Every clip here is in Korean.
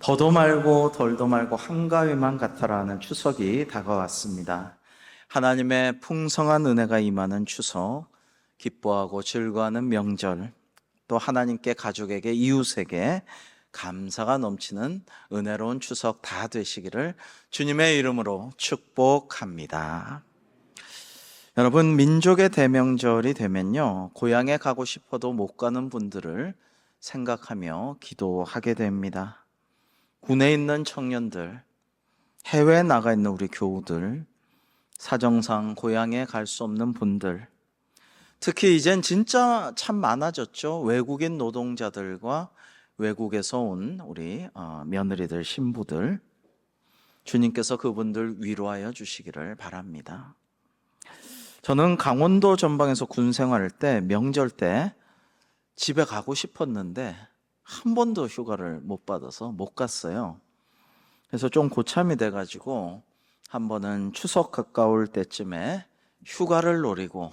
더도 말고 덜도 말고 한가위만 같아라는 추석이 다가왔습니다. 하나님의 풍성한 은혜가 임하는 추석, 기뻐하고 즐거워하는 명절, 또 하나님께, 가족에게, 이웃에게 감사가 넘치는 은혜로운 추석 다 되시기를 주님의 이름으로 축복합니다. 여러분, 민족의 대명절이 되면요, 고향에 가고 싶어도 못 가는 분들을 생각하며 기도하게 됩니다. 군에 있는 청년들, 해외에 나가 있는 우리 교우들, 사정상 고향에 갈 수 없는 분들, 특히 이젠 진짜 참 많아졌죠. 외국인 노동자들과 외국에서 온 우리 며느리들, 신부들, 주님께서 그분들 위로하여 주시기를 바랍니다. 저는 강원도 전방에서 군 생활할 때, 명절 때 집에 가고 싶었는데 한 번도 휴가를 못 받아서 못 갔어요. 그래서 좀 고참이 돼가지고 한 번은 추석 가까울 때쯤에 휴가를 노리고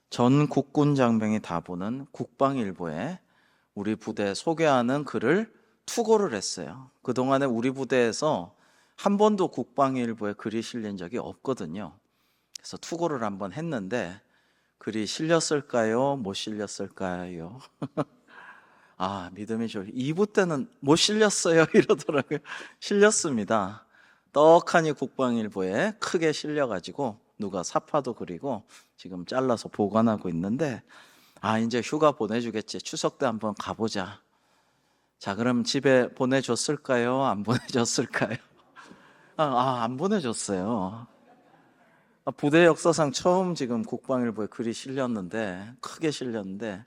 전 국군 장병이 다 보는 국방일보에 우리 부대 소개하는 글을 투고를 했어요. 그동안에 우리 부대에서 한 번도 국방일보에 글이 실린 적이 없거든요. 그래서 투고를 한번 했는데 글이 실렸을까요? 못 실렸을까요? 믿음이 좋으 2부 때는 못 실렸어요 이러더라고요. 실렸습니다. 떡하니 국방일보에 크게 실려가지고 누가 사파도 그리고 지금 잘라서 보관하고 있는데 이제 휴가 보내주겠지. 추석 때 한번 가보자. 자, 그럼 집에 보내줬을까요? 안 보내줬을까요? 안 보내줬어요. 부대 역사상 처음 지금 국방일보에 글이 실렸는데, 크게 실렸는데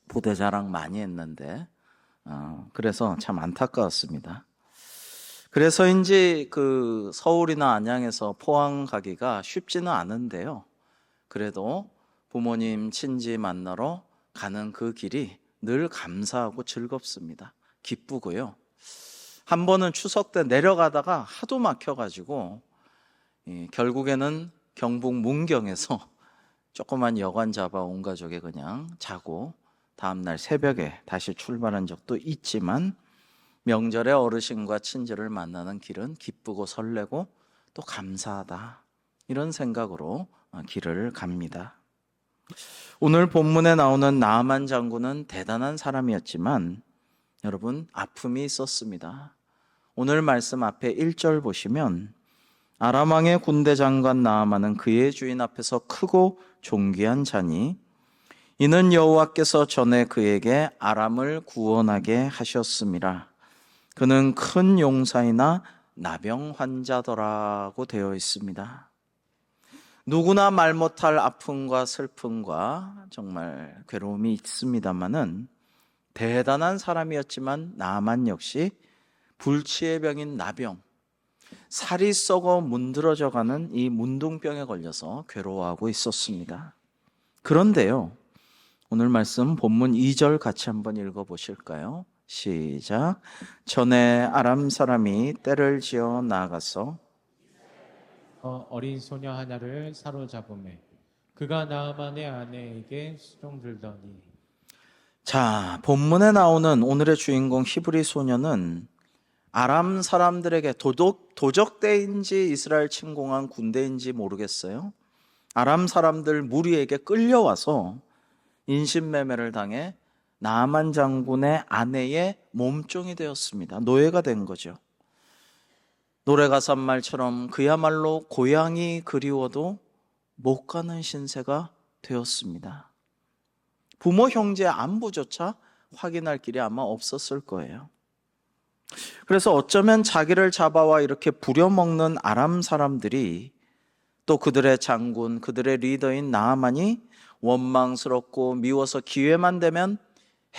부대 자랑 많이 했는데 그래서 참 안타까웠습니다. 그래서인지 그 서울이나 안양에서 포항 가기가 쉽지는 않은데요. 그래도 부모님 친지 만나러 가는 그 길이 늘 감사하고 즐겁습니다. 기쁘고요. 한 번은 추석 때 내려가다가 하도 막혀가지고 결국에는 경북 문경에서 조그만 여관 잡아 온 가족이 그냥 자고 다음날 새벽에 다시 출발한 적도 있지만 명절에 어르신과 친지를 만나는 길은 기쁘고 설레고 또 감사하다, 이런 생각으로 길을 갑니다. 오늘 본문에 나오는 나아만 장군은 대단한 사람이었지만 여러분, 아픔이 있었습니다. 오늘 말씀 앞에 1절 보시면 아람 왕의 군대 장관 나아만은 그의 주인 앞에서 크고 존귀한 자니 이는 여호와께서 전에 그에게 아람을 구원하게 하셨음이라. 그는 큰 용사이나 나병 환자더라고 되어 있습니다. 누구나 말 못할 아픔과 슬픔과 정말 괴로움이 있습니다만은 대단한 사람이었지만 나아만 역시 불치의 병인 나병, 살이 썩어 문드러져가는 이 문둥병에 걸려서 괴로워하고 있었습니다. 그런데요, 오늘 말씀 본문 2절 같이 한번 읽어보실까요? 시작. 전에 아람 사람이 떼를 지어 나아가서 어린 소녀 하나를 사로잡음에 그가 나아만의 아내에게 수종들더니. 자, 본문에 나오는 오늘의 주인공 히브리 소녀는 아람 사람들에게 도적대인지 이스라엘 침공한 군대인지 모르겠어요. 아람 사람들 무리에게 끌려와서 인신매매를 당해 나아만 장군의 아내의 몸종이 되었습니다. 노예가 된 거죠. 노래가사 말처럼 그야말로 고향이 그리워도 못 가는 신세가 되었습니다. 부모 형제의 안부조차 확인할 길이 아마 없었을 거예요. 그래서 어쩌면 자기를 잡아와 이렇게 부려먹는 아람 사람들이 또 그들의 장군, 그들의 리더인 나아만이 원망스럽고 미워서 기회만 되면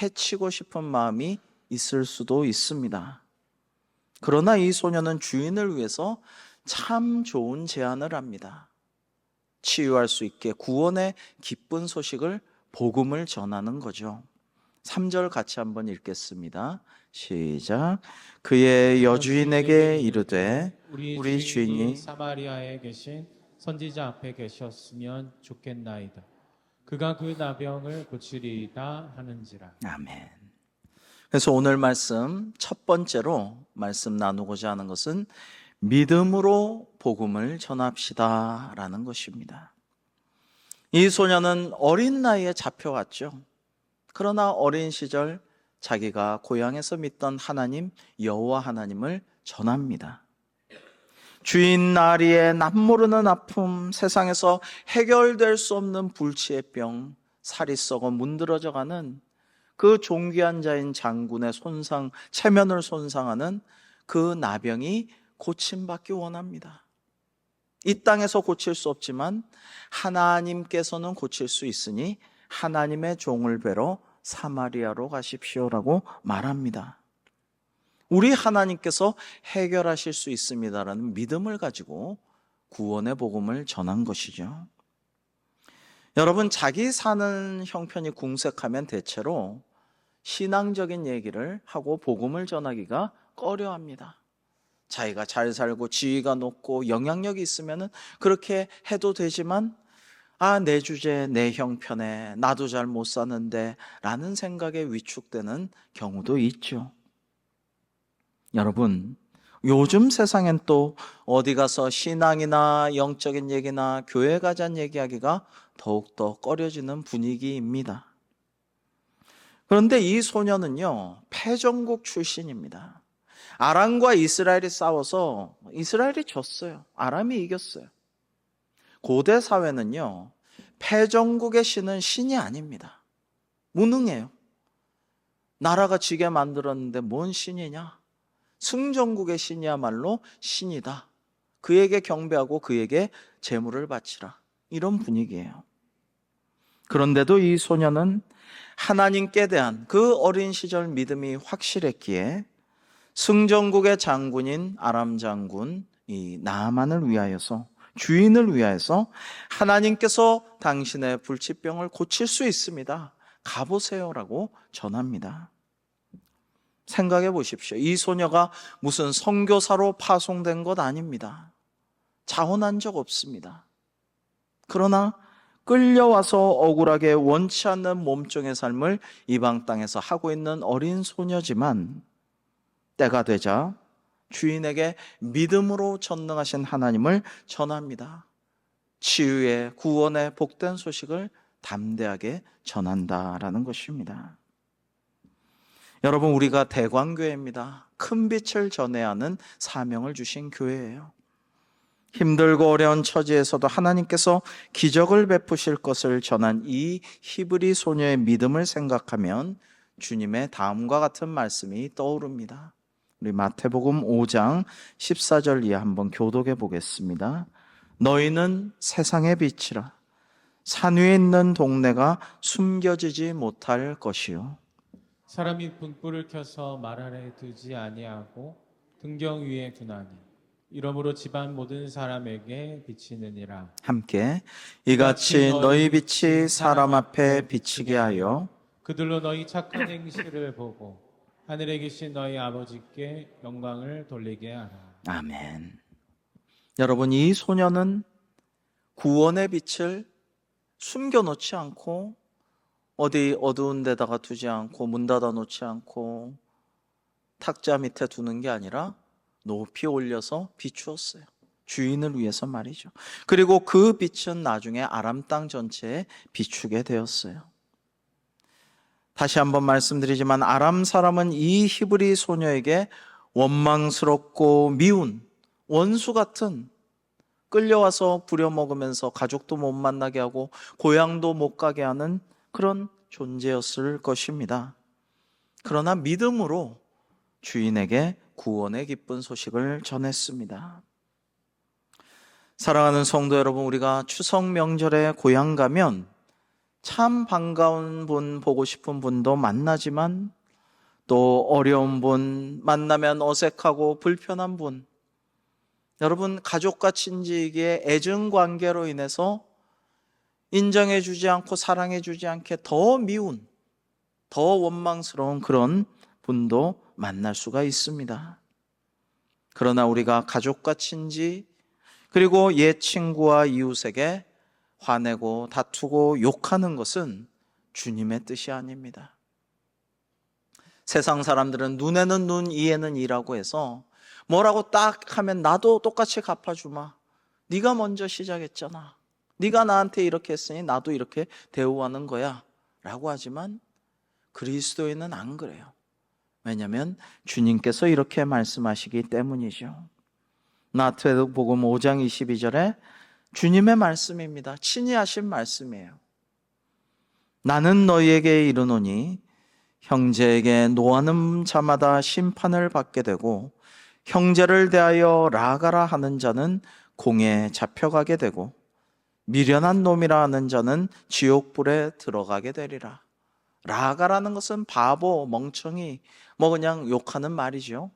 해치고 싶은 마음이 있을 수도 있습니다. 그러나 이 소녀는 주인을 위해서 참 좋은 제안을 합니다. 치유할 수 있게 구원의 기쁜 소식을, 복음을 전하는 거죠. 3절 같이 한번 읽겠습니다. 시작. 그의 여주인에게 이르되 우리 주인이 사마리아에 계신 선지자 앞에 계셨으면 좋겠나이다. 그가 그 나병을 고치리이다 하는지라. 아멘. 그래서 오늘 말씀 첫 번째로 말씀 나누고자 하는 것은 믿음으로 복음을 전합시다 라는 것입니다. 이 소녀는 어린 나이에 잡혀왔죠. 그러나 어린 시절 자기가 고향에서 믿던 하나님, 여호와 하나님을 전합니다. 주인 나리의 남모르는 아픔, 세상에서 해결될 수 없는 불치의 병, 살이 썩어 문드러져가는 그 존귀한 자인 장군의 체면을 손상하는 그 나병이 고침받기 원합니다. 이 땅에서 고칠 수 없지만 하나님께서는 고칠 수 있으니 하나님의 종을 뵈러 사마리아로 가십시오라고 말합니다. 우리 하나님께서 해결하실 수 있습니다라는 믿음을 가지고 구원의 복음을 전한 것이죠. 여러분, 자기 사는 형편이 궁색하면 대체로 신앙적인 얘기를 하고 복음을 전하기가 꺼려합니다. 자기가 잘 살고 지위가 높고 영향력이 있으면 그렇게 해도 되지만 내 주제, 내 형편에 나도 잘 못 사는데 라는 생각에 위축되는 경우도 있죠. 여러분, 요즘 세상엔 또 어디 가서 신앙이나 영적인 얘기나 교회 가자는 얘기하기가 더욱더 꺼려지는 분위기입니다. 그런데 이 소녀는요, 패전국 출신입니다. 아람과 이스라엘이 싸워서 이스라엘이 졌어요. 아람이 이겼어요. 고대 사회는요, 패전국의 신은 신이 아닙니다. 무능해요. 나라가 지게 만들었는데 뭔 신이냐? 승전국의 신이야말로 신이다. 그에게 경배하고 그에게 제물을 바치라. 이런 분위기예요. 그런데도 이 소녀는 하나님께 대한 그 어린 시절 믿음이 확실했기에 승전국의 장군인 아람 장군 이 나아만을 위하여서, 주인을 위하여서 하나님께서 당신의 불치병을 고칠 수 있습니다. 가보세요라고 전합니다. 생각해 보십시오. 이 소녀가 무슨 선교사로 파송된 것 아닙니다. 자원한 적 없습니다. 그러나 끌려와서 억울하게 원치 않는 몸종의 삶을 이방 땅에서 하고 있는 어린 소녀지만 때가 되자 주인에게 믿음으로 전능하신 하나님을 전합니다. 치유의, 구원의 복된 소식을 담대하게 전한다라는 것입니다. 여러분, 우리가 대광교회입니다. 큰 빛을 전해야 하는 사명을 주신 교회예요. 힘들고 어려운 처지에서도 하나님께서 기적을 베푸실 것을 전한 이 히브리 소녀의 믿음을 생각하면 주님의 다음과 같은 말씀이 떠오릅니다. 우리 마태복음 5장 14절 이하 한번 교독해 보겠습니다. 너희는 세상의 빛이라. 산 위에 있는 동네가 숨겨지지 못할 것이요. 사람이 분불을 켜서 말 아래 두지 아니하고 등경 위에 두나니 이러므로 집안 모든 사람에게 비치느니라. 함께 이같이 너희 빛이 사람 앞에 비치게 하여 그들로 너희 착한 행실을 보고 하늘에 계신 너희 아버지께 영광을 돌리게 하라. 아멘. 여러분, 이 소녀는 구원의 빛을 숨겨놓지 않고 어디 어두운 데다가 두지 않고 문 닫아 놓지 않고 탁자 밑에 두는 게 아니라 높이 올려서 비추었어요. 주인을 위해서 말이죠. 그리고 그 빛은 나중에 아람 땅 전체에 비추게 되었어요. 다시 한번 말씀드리지만 아람 사람은 이 히브리 소녀에게 원망스럽고 미운 원수 같은, 끌려와서 부려먹으면서 가족도 못 만나게 하고 고향도 못 가게 하는 그런 존재였을 것입니다. 그러나 믿음으로 주인에게 구원의 기쁜 소식을 전했습니다. 사랑하는 성도 여러분, 우리가 추석 명절에 고향 가면 참 반가운 분, 보고 싶은 분도 만나지만 또 어려운 분, 만나면 어색하고 불편한 분, 여러분, 가족과 친지에게 애증 관계로 인해서 인정해주지 않고 사랑해주지 않게 더 미운, 더 원망스러운 그런 분도 만날 수가 있습니다. 그러나 우리가 가족과 친지, 그리고 옛 친구와 이웃에게 화내고 다투고 욕하는 것은 주님의 뜻이 아닙니다. 세상 사람들은 눈에는 눈, 이에는 이라고 해서 뭐라고 딱 하면 나도 똑같이 갚아주마. 네가 먼저 시작했잖아. 네가 나한테 이렇게 했으니 나도 이렇게 대우하는 거야 라고 하지만 그리스도인은 안 그래요. 왜냐하면 주님께서 이렇게 말씀하시기 때문이죠. 마태복음 5장 22절에 주님의 말씀입니다. 친히 하신 말씀이에요. 나는 너희에게 이르노니 형제에게 노하는 자마다 심판을 받게 되고 형제를 대하여 라가라 하는 자는 공에 잡혀가게 되고 미련한 놈이라 하는 자는 지옥불에 들어가게 되리라. 라가라는 것은 바보, 멍청이, 뭐 그냥 욕하는 말이죠.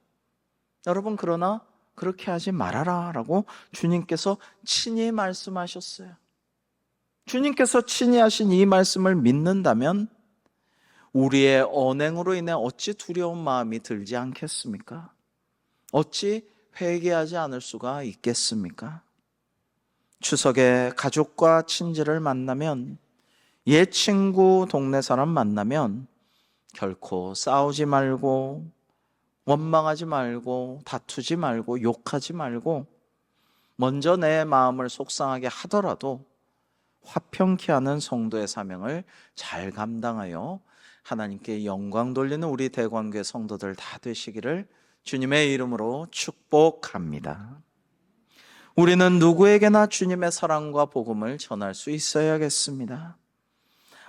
여러분, 그러나 그렇게 하지 말아라 라고 주님께서 친히 말씀하셨어요. 주님께서 친히 하신 이 말씀을 믿는다면 우리의 언행으로 인해 어찌 두려운 마음이 들지 않겠습니까? 어찌 회개하지 않을 수가 있겠습니까? 추석에 가족과 친지를 만나면, 옛 친구, 동네 사람 만나면 결코 싸우지 말고 원망하지 말고 다투지 말고 욕하지 말고 먼저 내 마음을 속상하게 하더라도 화평케 하는 성도의 사명을 잘 감당하여 하나님께 영광 돌리는 우리 대관교회 성도들 다 되시기를 주님의 이름으로 축복합니다. 우리는 누구에게나 주님의 사랑과 복음을 전할 수 있어야겠습니다.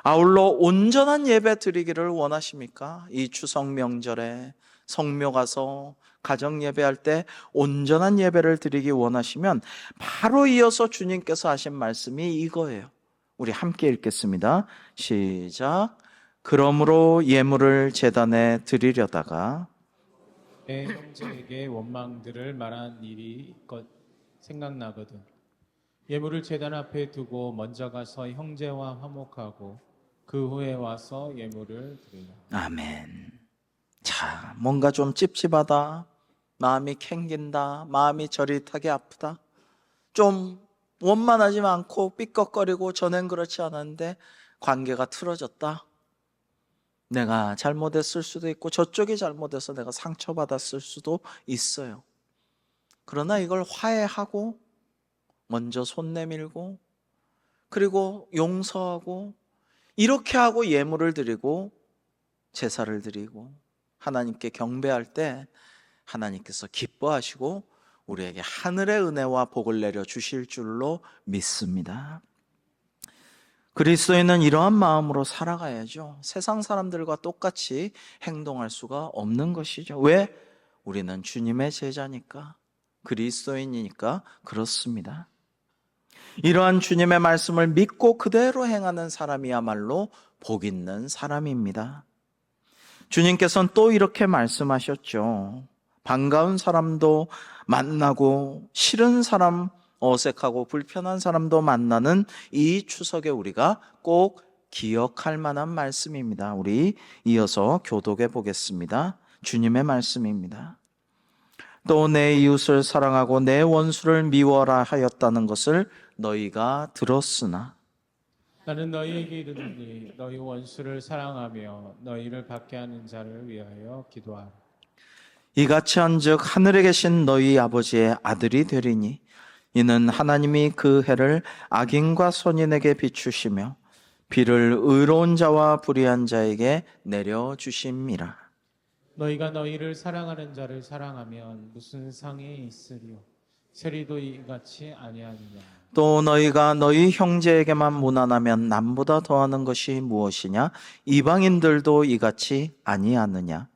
아울러 온전한 예배 드리기를 원하십니까? 이 추석 명절에 성묘 가서 가정 예배할 때 온전한 예배를 드리기 원하시면 바로 이어서 주님께서 하신 말씀이 이거예요. 우리 함께 읽겠습니다. 시작. 그러므로 예물을 제단에 드리려다가 내 형제에게 원망들을 말한 일이 생각나거든. 예물을 제단 앞에 두고 먼저 가서 형제와 화목하고 그 후에 와서 예물을 드리라. 아멘. 자, 뭔가 좀 찝찝하다, 마음이 캥긴다, 마음이 저릿하게 아프다, 좀 원만하지 않고 삐걱거리고 전엔 그렇지 않았는데 관계가 틀어졌다. 내가 잘못했을 수도 있고 저쪽이 잘못해서 내가 상처받았을 수도 있어요. 그러나 이걸 화해하고 먼저 손 내밀고 그리고 용서하고 이렇게 하고 예물을 드리고 제사를 드리고 하나님께 경배할 때 하나님께서 기뻐하시고 우리에게 하늘의 은혜와 복을 내려 주실 줄로 믿습니다. 그리스도인은 이러한 마음으로 살아가야죠. 세상 사람들과 똑같이 행동할 수가 없는 것이죠. 왜? 우리는 주님의 제자니까, 그리스도인이니까 그렇습니다. 이러한 주님의 말씀을 믿고 그대로 행하는 사람이야말로 복 있는 사람입니다. 주님께서는 또 이렇게 말씀하셨죠. 반가운 사람도 만나고 싫은 사람, 어색하고 불편한 사람도 만나는 이 추석에 우리가 꼭 기억할 만한 말씀입니다. 우리 이어서 교독해 보겠습니다. 주님의 말씀입니다. 또 내 이웃을 사랑하고 내 원수를 미워라 하였다는 것을 너희가 들었으나 나는 너희에게 이르노니 너희 원수를 사랑하며 너희를 받게 하는 자를 위하여 기도하라. 이같이 한즉 하늘에 계신 너희 아버지의 아들이 되리니 이는 하나님이 그 해를 악인과 선인에게 비추시며 비를 의로운 자와 불의한 자에게 내려주심이라. 너희가 너희를 사랑하는 자를 사랑하면 무슨 상이 있으리요? 세리도 이같이 아니하느냐? 또 너희가 너희 형제에게만 무난하면 남보다 더하는 것이 무엇이냐? 이방인들도 이같이 아니하느냐?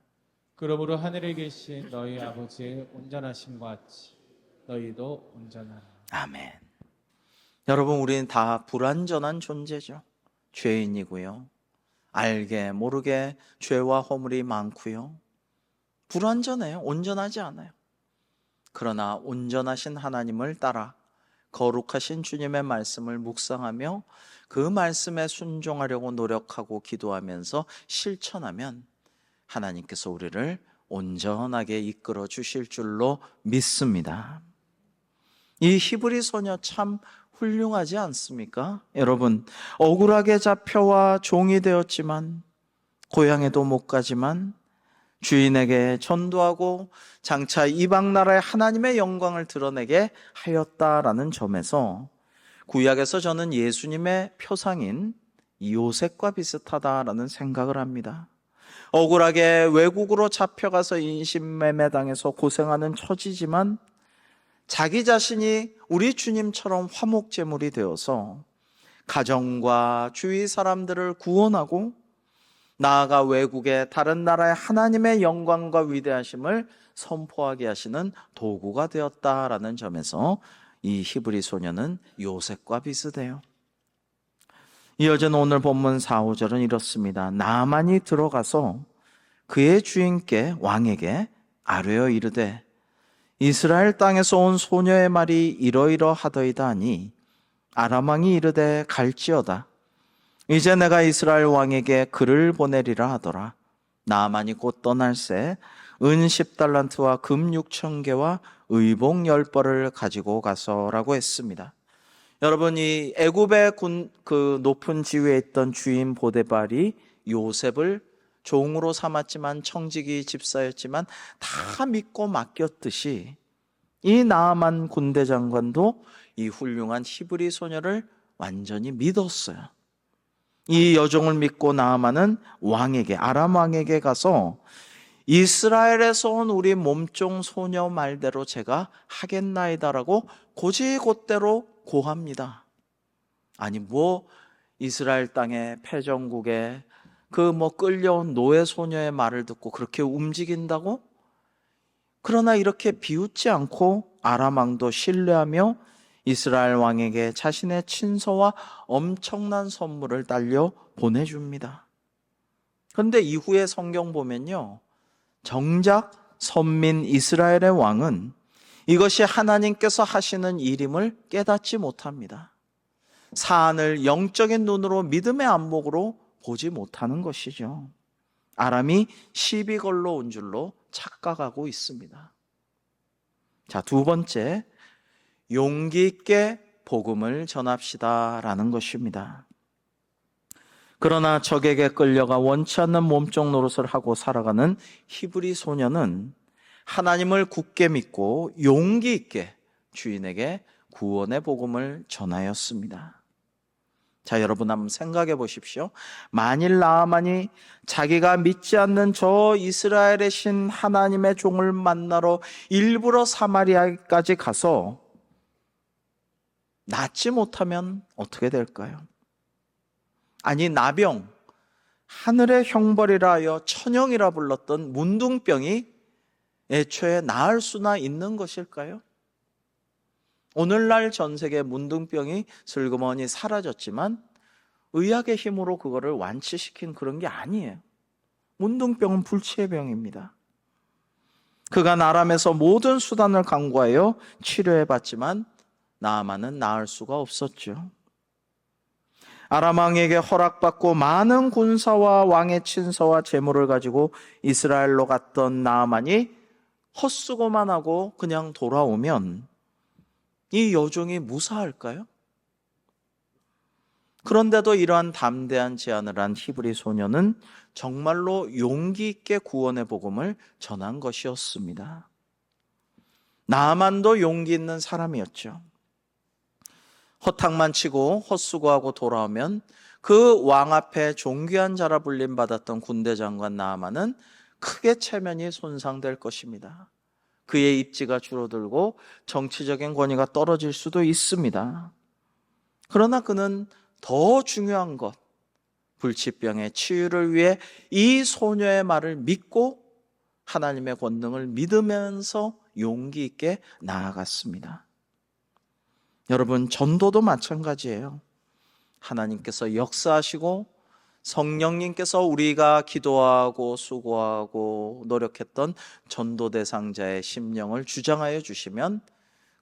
그러므로 하늘에 계신 너희 아버지의 온전하심과 같이 너희도 온전하라. 아멘. 여러분, 우리는 다 불완전한 존재죠. 죄인이고요. 알게 모르게 죄와 허물이 많고요. 불완전해요. 온전하지 않아요. 그러나 온전하신 하나님을 따라 거룩하신 주님의 말씀을 묵상하며 그 말씀에 순종하려고 노력하고 기도하면서 실천하면 하나님께서 우리를 온전하게 이끌어 주실 줄로 믿습니다. 이 히브리 소녀 참 훌륭하지 않습니까? 여러분, 억울하게 잡혀와 종이 되었지만 고향에도 못 가지만 주인에게 전도하고 장차 이방 나라의 하나님의 영광을 드러내게 하였다라는 점에서 구약에서 저는 예수님의 표상인 요셉과 비슷하다라는 생각을 합니다. 억울하게 외국으로 잡혀가서 인신매매당해서 고생하는 처지지만 자기 자신이 우리 주님처럼 화목제물이 되어서 가정과 주위 사람들을 구원하고 나아가 외국의 다른 나라의 하나님의 영광과 위대하심을 선포하게 하시는 도구가 되었다라는 점에서 이 히브리 소녀는 요셉과 비슷해요. 이어진 오늘 본문 4, 5절은 이렇습니다. 나만이 들어가서 그의 주인께 왕에게 아뢰어 이르되 이스라엘 땅에서 온 소녀의 말이 이러이러하더이다 하니 아람 왕이 이르되 갈지어다. 이제 내가 이스라엘 왕에게 글을 보내리라 하더라. 나만이 곧 떠날새 은 10달란트와 금 6,000개와 의복 10벌을 가지고 가서라고 했습니다. 여러분, 이 애굽의 그 높은 지위에 있던 주인 보데발이 요셉을 종으로 삼았지만 청지기 집사였지만 다 믿고 맡겼듯이 이 나아만 군대 장관도 이 훌륭한 히브리 소녀를 완전히 믿었어요. 이 여종을 믿고 나아만은 왕에게, 아람 왕에게 가서 이스라엘에서 온 우리 몸종 소녀 말대로 제가 하겠나이다라고 곧이곧대로 고합니다. 아니 이스라엘 땅의 패전국에 그 끌려온 노예 소녀의 말을 듣고 그렇게 움직인다고? 그러나 이렇게 비웃지 않고 아람 왕도 신뢰하며 이스라엘 왕에게 자신의 친서와 엄청난 선물을 딸려 보내줍니다. 그런데 이후에 성경 보면요, 정작 선민 이스라엘의 왕은 이것이 하나님께서 하시는 일임을 깨닫지 못합니다. 사안을 영적인 눈으로 믿음의 안목으로 보지 못하는 것이죠. 아람이 시비 걸러 온 줄로 착각하고 있습니다. 자, 두 번째, 용기 있게 복음을 전합시다라는 것입니다. 그러나 적에게 끌려가 원치 않는 몸종 노릇을 하고 살아가는 히브리 소녀는 하나님을 굳게 믿고 용기 있게 주인에게 구원의 복음을 전하였습니다. 자, 여러분 한번 생각해 보십시오. 만일 나아만이 자기가 믿지 않는 저 이스라엘의 신 하나님의 종을 만나러 일부러 사마리아까지 가서 낫지 못하면 어떻게 될까요? 아니, 나병, 하늘의 형벌이라 하여 천형이라 불렀던 문둥병이 애초에 나을 수나 있는 것일까요? 오늘날 전 세계 문둥병이 슬그머니 사라졌지만 의학의 힘으로 그거를 완치시킨 그런 게 아니에요. 문둥병은 불치의 병입니다. 그간 아람에서 모든 수단을 강구하여 치료해봤지만 나아만은 나을 수가 없었죠. 아람 왕에게 허락받고 많은 군사와 왕의 친서와 재물을 가지고 이스라엘로 갔던 나아만이 헛수고만 하고 그냥 돌아오면 이 여종이 무사할까요? 그런데도 이러한 담대한 제안을 한 히브리 소녀는 정말로 용기 있게 구원의 복음을 전한 것이었습니다. 나아만도 용기 있는 사람이었죠. 허탕만 치고 헛수고하고 돌아오면 그 왕 앞에 존귀한 자라 불림 받았던 군대 장관 나아만은 크게 체면이 손상될 것입니다. 그의 입지가 줄어들고 정치적인 권위가 떨어질 수도 있습니다. 그러나 그는 더 중요한 것, 불치병의 치유를 위해 이 소녀의 말을 믿고 하나님의 권능을 믿으면서 용기 있게 나아갔습니다. 여러분, 전도도 마찬가지예요. 하나님께서 역사하시고 성령님께서 우리가 기도하고 수고하고 노력했던 전도 대상자의 심령을 주장하여 주시면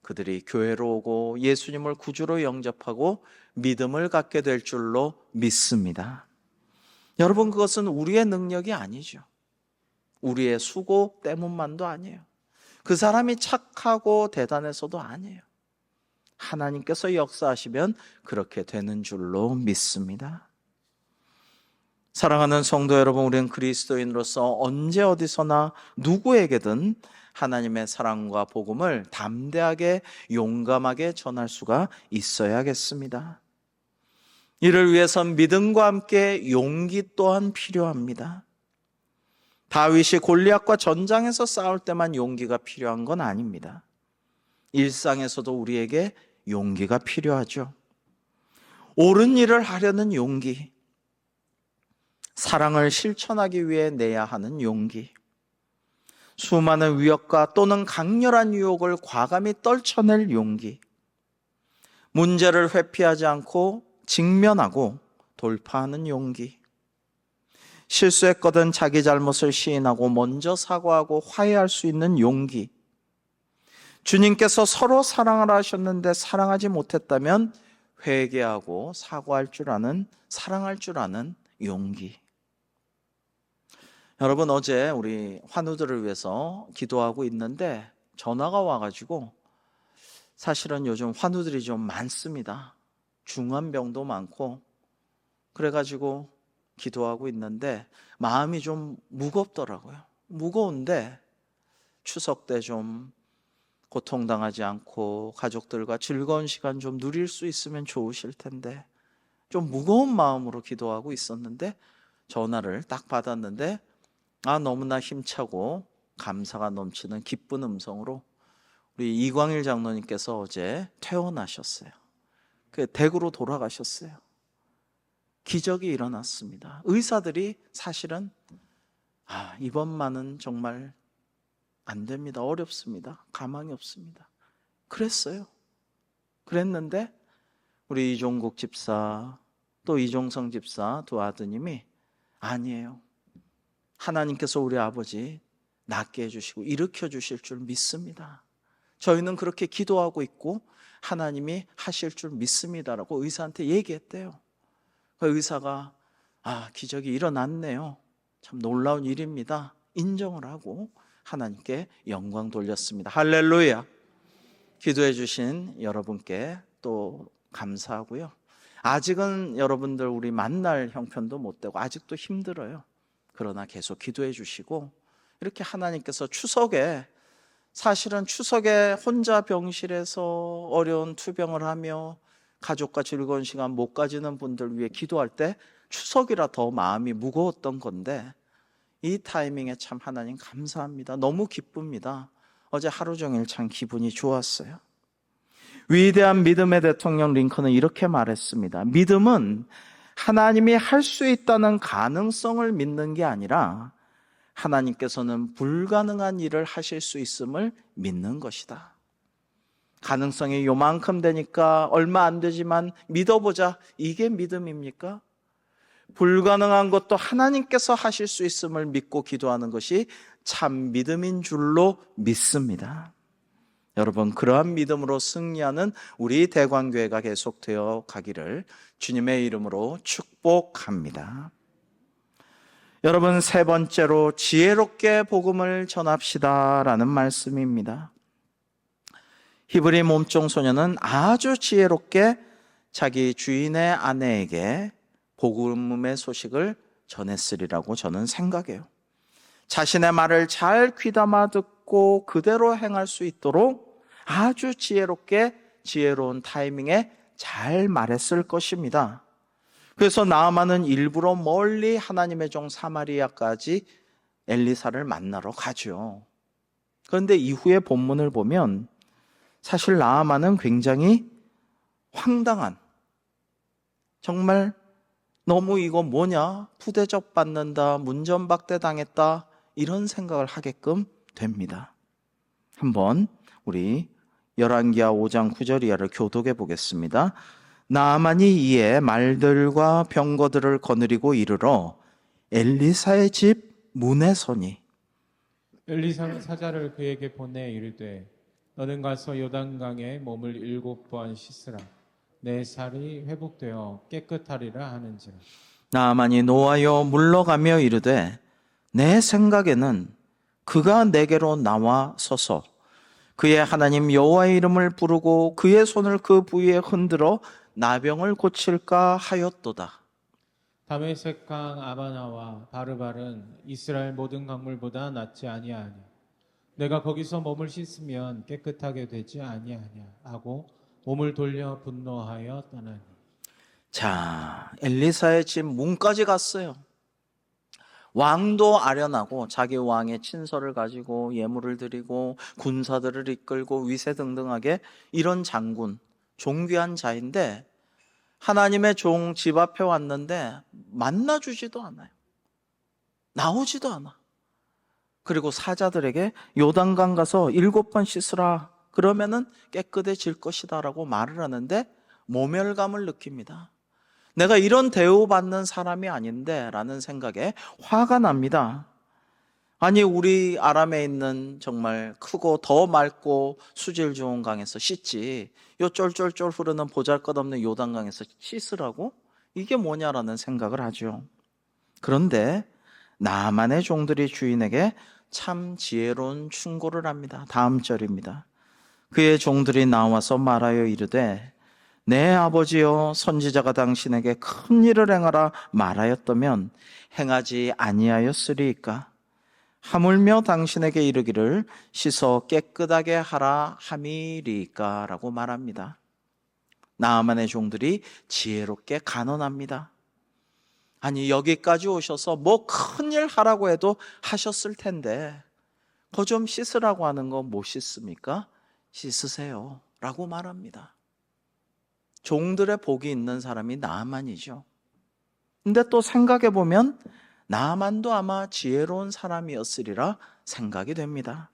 그들이 교회로 오고 예수님을 구주로 영접하고 믿음을 갖게 될 줄로 믿습니다. 여러분, 그것은 우리의 능력이 아니죠. 우리의 수고 때문만도 아니에요. 그 사람이 착하고 대단해서도 아니에요. 하나님께서 역사하시면 그렇게 되는 줄로 믿습니다. 사랑하는 성도 여러분, 우리는 그리스도인으로서 언제 어디서나 누구에게든 하나님의 사랑과 복음을 담대하게 용감하게 전할 수가 있어야겠습니다. 이를 위해선 믿음과 함께 용기 또한 필요합니다. 다윗이 골리앗과 전장에서 싸울 때만 용기가 필요한 건 아닙니다. 일상에서도 우리에게 용기가 필요하죠. 옳은 일을 하려는 용기, 사랑을 실천하기 위해 내야 하는 용기, 수많은 위협과 또는 강렬한 유혹을 과감히 떨쳐낼 용기, 문제를 회피하지 않고 직면하고 돌파하는 용기, 실수했거든 자기 잘못을 시인하고 먼저 사과하고 화해할 수 있는 용기, 주님께서 서로 사랑을 하셨는데 사랑하지 못했다면 회개하고 사과할 줄 아는, 사랑할 줄 아는 용기. 여러분, 어제 우리 환우들을 위해서 기도하고 있는데 전화가 와가지고, 사실은 요즘 환우들이 좀 많습니다. 중한 병도 많고, 그래가지고 기도하고 있는데 마음이 좀 무겁더라고요. 무거운데 추석 때 좀 고통당하지 않고 가족들과 즐거운 시간 좀 누릴 수 있으면 좋으실 텐데, 좀 무거운 마음으로 기도하고 있었는데 전화를 딱 받았는데 너무나 힘차고 감사가 넘치는 기쁜 음성으로 우리 이광일 장로님께서 어제 퇴원하셨어요. 댁으로 돌아가셨어요. 기적이 일어났습니다. 의사들이 사실은 이번만은 정말 안 됩니다. 어렵습니다. 가망이 없습니다. 그랬어요. 그랬는데 우리 이종국 집사 또 이종성 집사 두 아드님이 아니에요. 하나님께서 우리 아버지 낫게 해주시고 일으켜 주실 줄 믿습니다. 저희는 그렇게 기도하고 있고 하나님이 하실 줄 믿습니다라고 의사한테 얘기했대요. 그 의사가 기적이 일어났네요. 참 놀라운 일입니다. 인정을 하고 하나님께 영광 돌렸습니다. 할렐루야. 기도해 주신 여러분께 또 감사하고요. 아직은 여러분들 우리 만날 형편도 못 되고 아직도 힘들어요. 그러나 계속 기도해 주시고, 이렇게 하나님께서 사실은 추석에 혼자 병실에서 어려운 투병을 하며 가족과 즐거운 시간 못 가지는 분들 위해 기도할 때 추석이라 더 마음이 무거웠던 건데, 이 타이밍에 참 하나님 감사합니다. 너무 기쁩니다. 어제 하루 종일 참 기분이 좋았어요. 위대한 믿음의 대통령 링컨은 이렇게 말했습니다. 믿음은 하나님이 할 수 있다는 가능성을 믿는 게 아니라 하나님께서는 불가능한 일을 하실 수 있음을 믿는 것이다. 가능성이 요만큼 되니까 얼마 안 되지만 믿어보자, 이게 믿음입니까? 불가능한 것도 하나님께서 하실 수 있음을 믿고 기도하는 것이 참 믿음인 줄로 믿습니다. 여러분, 그러한 믿음으로 승리하는 우리 대광교회가 계속되어 가기를 주님의 이름으로 축복합니다. 여러분, 세 번째로 지혜롭게 복음을 전합시다라는 말씀입니다. 히브리 몸종 소녀는 아주 지혜롭게 자기 주인의 아내에게 복음의 소식을 전했으리라고 저는 생각해요. 자신의 말을 잘 귀담아 듣고 그대로 행할 수 있도록 아주 지혜롭게 지혜로운 타이밍에 잘 말했을 것입니다. 그래서 나아만은 일부러 멀리 하나님의 종 사마리아까지 엘리사를 만나러 가죠. 그런데 이후의 본문을 보면 사실 나아만은 굉장히 황당한, 정말 너무 이거 뭐냐, 푸대접 받는다, 문전박대 당했다, 이런 생각을 하게끔 됩니다. 한번 우리 열왕기하 5장 9절 이하를 교독해 보겠습니다. 나아만이 이에 말들과 병거들을 거느리고 이르러 엘리사의 집 문에 서니, 엘리사는 사자를 그에게 보내 이르되 너는 가서 요단강에 몸을 7번 씻으라. 내 살이 회복되어 깨끗하리라 하는지라. 나아만이 노하여 물러가며 이르되 내 생각에는 그가 내게로 나와 서서 그의 하나님 여호와의 이름을 부르고 그의 손을 그 부위에 흔들어 나병을 고칠까 하였도다. 다메섹 강 아바나와 바르발은 이스라엘 모든 강물보다 낫지 아니하냐. 내가 거기서 몸을 씻으면 깨끗하게 되지 아니하냐 하고 몸을 돌려 분노하여 떠나니. 자, 엘리사의 집 문까지 갔어요. 왕도 아련하고 자기 왕의 친서를 가지고 예물을 드리고 군사들을 이끌고 위세등등하게 이런 장군, 존귀한 자인데 하나님의 종 집 앞에 왔는데 만나주지도 않아요. 나오지도 않아. 그리고 사자들에게 요단강 가서 7번 씻으라. 그러면은 깨끗해질 것이다 라고 말을 하는데 모멸감을 느낍니다. 내가 이런 대우받는 사람이 아닌데 라는 생각에 화가 납니다. 아니, 우리 아람에 있는 정말 크고 더 맑고 수질 좋은 강에서 씻지, 요 쫄쫄쫄 흐르는 보잘것없는 요단강에서 씻으라고? 이게 뭐냐라는 생각을 하죠. 그런데 나만의 종들이 주인에게 참 지혜로운 충고를 합니다. 다음 절입니다. 그의 종들이 나와서 말하여 이르되 내 아버지여, 선지자가 당신에게 큰 일을 행하라 말하였다면 행하지 아니하였으리이까? 하물며 당신에게 이르기를 씻어 깨끗하게 하라 함이리이까? 라고 말합니다. 나아만의 종들이 지혜롭게 간언합니다. 아니, 여기까지 오셔서 뭐 큰일 하라고 해도 하셨을 텐데 거 좀 씻으라고 하는 거 못 씻습니까? 씻으세요 라고 말합니다. 종들의 복이 있는 사람이 나아만이죠. 근데 또 생각해 보면 나아만도 아마 지혜로운 사람이었으리라 생각이 됩니다.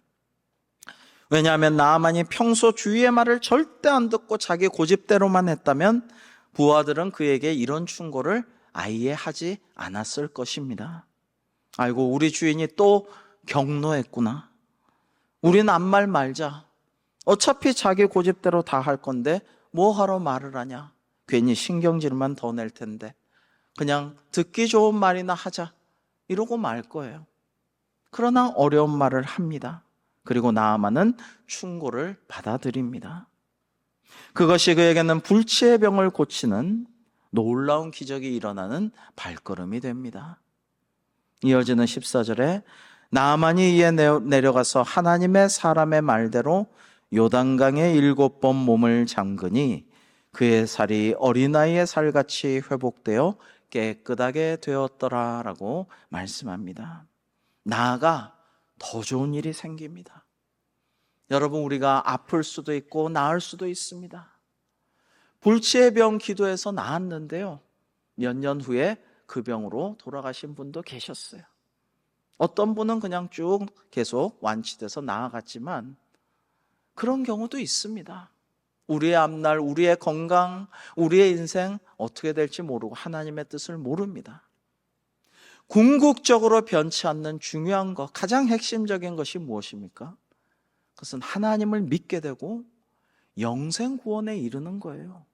왜냐하면 나아만이 평소 주위의 말을 절대 안 듣고 자기 고집대로만 했다면 부하들은 그에게 이런 충고를 아예 하지 않았을 것입니다. 아이고, 우리 주인이 또 경노했구나. 우린 아무 말 말자. 어차피 자기 고집대로 다 할 건데 뭐하러 말을 하냐. 괜히 신경질만 더 낼 텐데 그냥 듣기 좋은 말이나 하자, 이러고 말 거예요. 그러나 어려운 말을 합니다. 그리고 나아만은 충고를 받아들입니다. 그것이 그에게는 불치의 병을 고치는 놀라운 기적이 일어나는 발걸음이 됩니다. 이어지는 14절에 나아만이 이에 내려가서 하나님의 사람의 말대로 요단강에 7번 몸을 잠그니 그의 살이 어린아이의 살같이 회복되어 깨끗하게 되었더라 라고 말씀합니다. 나아가 더 좋은 일이 생깁니다. 여러분, 우리가 아플 수도 있고 나을 수도 있습니다. 불치의 병 기도해서 나았는데요, 몇 년 후에 그 병으로 돌아가신 분도 계셨어요. 어떤 분은 그냥 쭉 계속 완치돼서 나아갔지만 그런 경우도 있습니다. 우리의 앞날, 우리의 건강, 우리의 인생 어떻게 될지 모르고 하나님의 뜻을 모릅니다. 궁극적으로 변치 않는 중요한 것, 가장 핵심적인 것이 무엇입니까? 그것은 하나님을 믿게 되고 영생 구원에 이르는 거예요.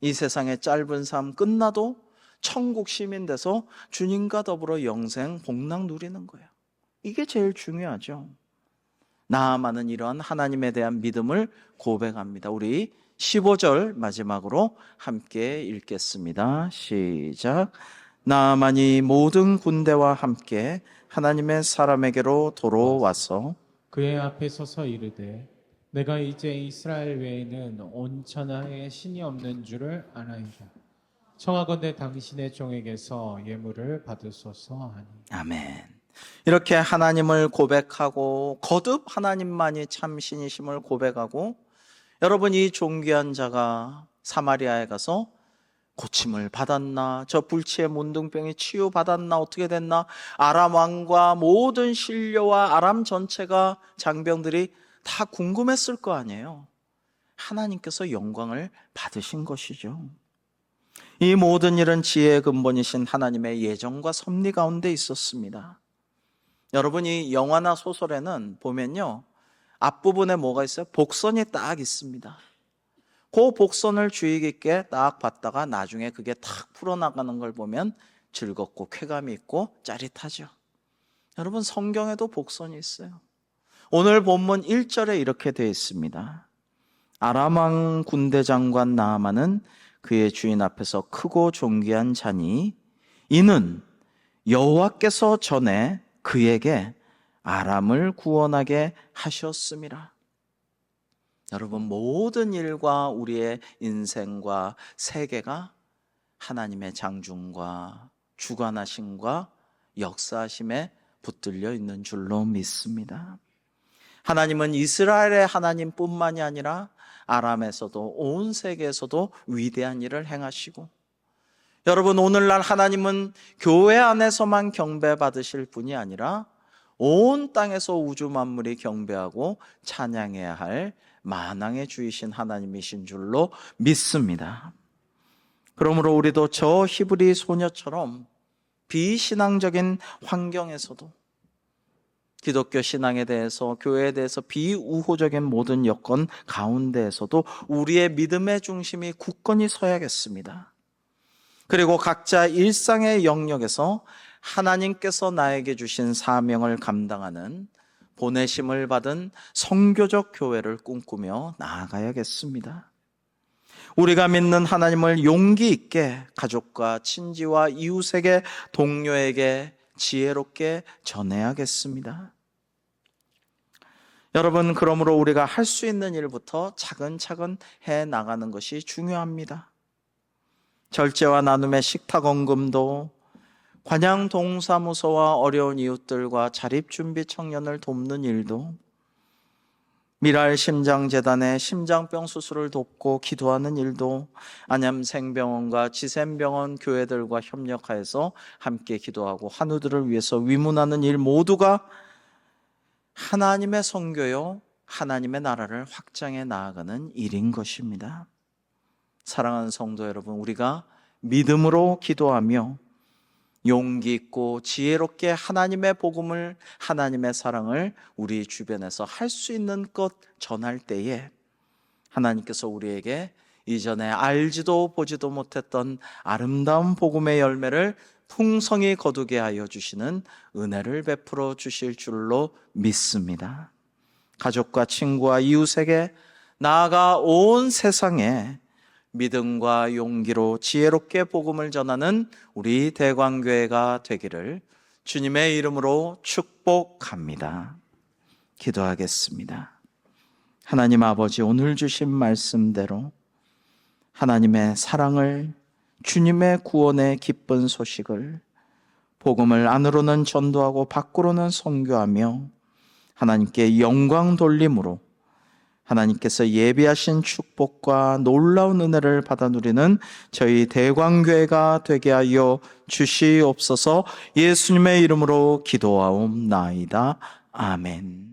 이 세상의 짧은 삶 끝나도 천국 시민 돼서 주님과 더불어 영생 복락 누리는 거예요. 이게 제일 중요하죠. 나아만은 이러한 하나님에 대한 믿음을 고백합니다. 우리 15절 마지막으로 함께 읽겠습니다. 시작. 나아만이 모든 군대와 함께 하나님의 사람에게로 돌아와서 그의 앞에 서서 이르되 내가 이제 이스라엘 외에는 온 천하에 신이 없는 줄을 아나이다. 청하건대 당신의 종에게서 예물을 받으소서 하니. 아멘. 이렇게 하나님을 고백하고 거듭 하나님만이 참 신이심을 고백하고, 여러분, 이 존귀한 자가 사마리아에 가서 고침을 받았나, 저 불치의 문둥병이 치유받았나, 어떻게 됐나, 아람 왕과 모든 신료와 아람 전체가, 장병들이 다 궁금했을 거 아니에요. 하나님께서 영광을 받으신 것이죠. 이 모든 일은 지혜의 근본이신 하나님의 예정과 섭리 가운데 있었습니다. 여러분, 이 영화나 소설에는 보면요, 앞부분에 뭐가 있어요? 복선이 딱 있습니다. 그 복선을 주의 깊게 딱 봤다가 나중에 그게 탁 풀어나가는 걸 보면 즐겁고 쾌감이 있고 짜릿하죠. 여러분, 성경에도 복선이 있어요. 오늘 본문 1절에 이렇게 되어 있습니다. 아람 왕 군대 장관 나아만은 그의 주인 앞에서 크고 존귀한 자니 이는 여호와께서 전에 그에게 아람을 구원하게 하셨음이라. 여러분, 모든 일과 우리의 인생과 세계가 하나님의 장중과 주관하심과 역사하심에 붙들려 있는 줄로 믿습니다. 하나님은 이스라엘의 하나님뿐만이 아니라 아람에서도 온 세계에서도 위대한 일을 행하시고, 여러분, 오늘날 하나님은 교회 안에서만 경배받으실 분이 아니라 온 땅에서 우주 만물이 경배하고 찬양해야 할 만왕의 주이신 하나님이신 줄로 믿습니다. 그러므로 우리도 저 히브리 소녀처럼 비신앙적인 환경에서도, 기독교 신앙에 대해서, 교회에 대해서 비우호적인 모든 여건 가운데에서도 우리의 믿음의 중심이 굳건히 서야겠습니다. 그리고 각자 일상의 영역에서 하나님께서 나에게 주신 사명을 감당하는 보내심을 받은 선교적 교회를 꿈꾸며 나아가야겠습니다. 우리가 믿는 하나님을 용기 있게 가족과 친지와 이웃에게, 동료에게 지혜롭게 전해야겠습니다. 여러분, 그러므로 우리가 할 수 있는 일부터 차근차근 해 나가는 것이 중요합니다. 절제와 나눔의 식탁 헌금도, 관양 동사무소와 어려운 이웃들과 자립준비 청년을 돕는 일도, 미랄 심장재단의 심장병 수술을 돕고 기도하는 일도, 안암생병원과 지샘병원 교회들과 협력하여서 함께 기도하고 환우들을 위해서 위문하는 일 모두가 하나님의 선교요, 하나님의 나라를 확장해 나아가는 일인 것입니다. 사랑하는 성도 여러분, 우리가 믿음으로 기도하며 용기 있고 지혜롭게 하나님의 복음을, 하나님의 사랑을 우리 주변에서 할 수 있는 것 전할 때에 하나님께서 우리에게 이전에 알지도 보지도 못했던 아름다운 복음의 열매를 풍성히 거두게 하여 주시는 은혜를 베풀어 주실 줄로 믿습니다. 가족과 친구와 이웃에게, 나아가 온 세상에 믿음과 용기로 지혜롭게 복음을 전하는 우리 대광교회가 되기를 주님의 이름으로 축복합니다. 기도하겠습니다. 하나님 아버지, 오늘 주신 말씀대로 하나님의 사랑을, 주님의 구원의 기쁜 소식을, 복음을 안으로는 전도하고 밖으로는 선교하며 하나님께 영광 돌림으로 하나님께서 예비하신 축복과 놀라운 은혜를 받아 누리는 저희 대광교회가 되게 하여 주시옵소서. 예수님의 이름으로 기도하옵나이다. 아멘.